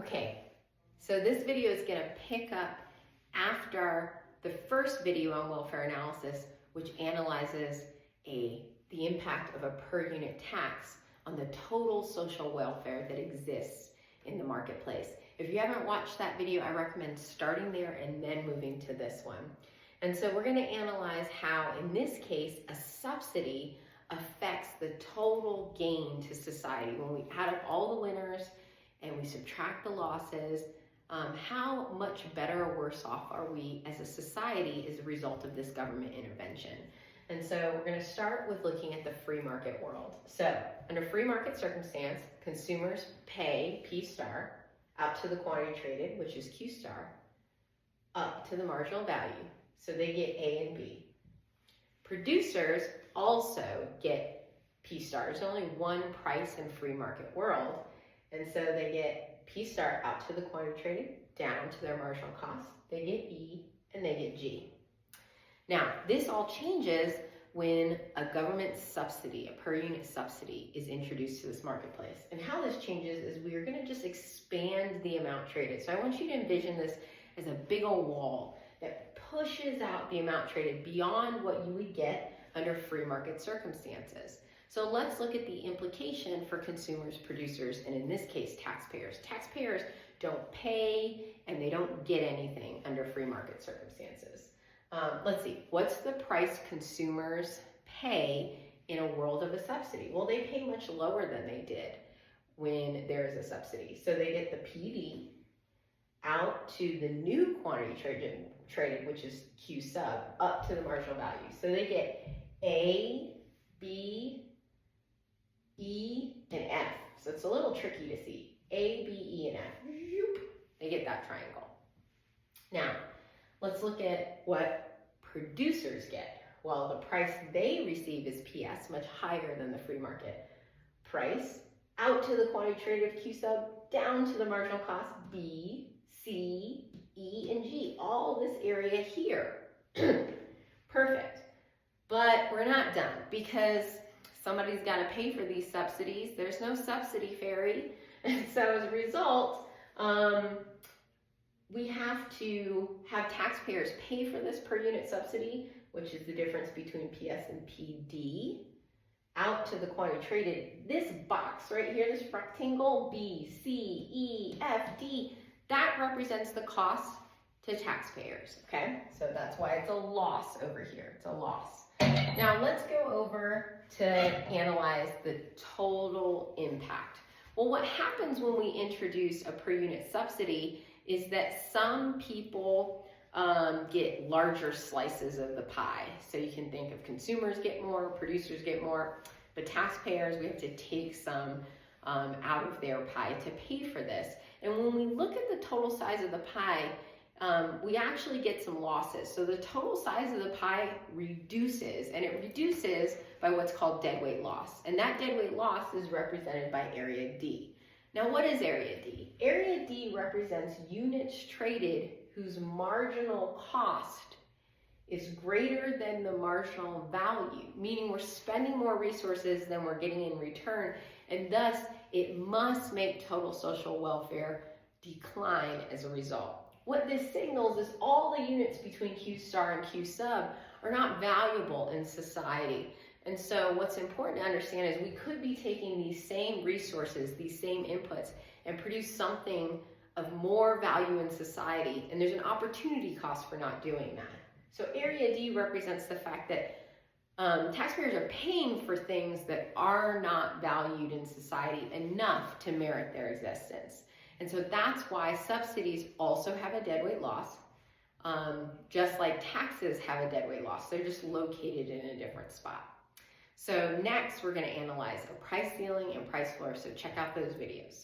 Okay, so this video is going to pick up after the first video on welfare analysis, which analyzes the impact of a per unit tax on the total social welfare that exists in the marketplace. If you haven't watched that video, I recommend starting there and then moving to this one. And so we're going to analyze how, in this case, a subsidy affects the total gain to society. When we add up all the winners and we subtract the losses, how much better or worse off are we as a society as a result of this government intervention? And so we're going to start with looking at the free market world. So under free market circumstance, consumers pay P star out to the quantity traded, which is Q star, up to the marginal value. So they get A and B. Producers also get P star. There's only one price in free market world. And so they get P star out to the quantity traded, down to their marginal cost. They get E and they get G. Now, this all changes when a government subsidy, a per unit subsidy, is introduced to this marketplace. And how this changes is we are going to just expand the amount traded. So I want you to envision this as a big old wall that pushes out the amount traded beyond what you would get under free market circumstances. So let's look at the implication for consumers, producers, and in this case, taxpayers. Taxpayers don't pay and they don't get anything under free market circumstances. Let's see, what's the price consumers pay in a world of a subsidy? Well, they pay much lower than they did when there is a subsidy. So they get the PD out to the new quantity traded, which is Q sub, up to the marginal value. So they get A, B, E, and F. So it's a little tricky to see. A, B, E, and F. They get that triangle. Now, let's look at what producers get. Well, the price they receive is PS, much higher than the free market price. Out to the quantity traded Q sub, down to the marginal cost B, C, E, and G. All this area here. Perfect. But we're not done because somebody's got to pay for these subsidies. There's no subsidy fairy. And so as a result, we have to have taxpayers pay for this per unit subsidy, which is the difference between PS and PD, out to the quantity traded. This box right here, this rectangle, B, C, E, F, D, that represents the cost to taxpayers, okay? So that's why it's a loss over here. It's a loss. Now let's go over to analyze the total impact. Well, what happens when we introduce a per unit subsidy is that some people get larger slices of the pie. So you can think of consumers get more, producers get more, but taxpayers, we have to take some out of their pie to pay for this. And when we look at the total size of the pie, we actually get some losses. So the total size of the pie reduces, and it reduces by what's called deadweight loss. And that deadweight loss is represented by area D. Now, what is area D? Area D represents units traded whose marginal cost is greater than the marginal value, meaning we're spending more resources than we're getting in return, and thus it must make total social welfare decline as a result. What this signals is all the units between Q star and Q sub are not valuable in society. And so what's important to understand is we could be taking these same resources, these same inputs, and produce something of more value in society. And there's an opportunity cost for not doing that. So area D represents the fact that taxpayers are paying for things that are not valued in society enough to merit their existence. And so that's why subsidies also have a deadweight loss, just like taxes have a deadweight loss. They're just located in a different spot. So next, we're going to analyze a price ceiling and price floor, so check out those videos.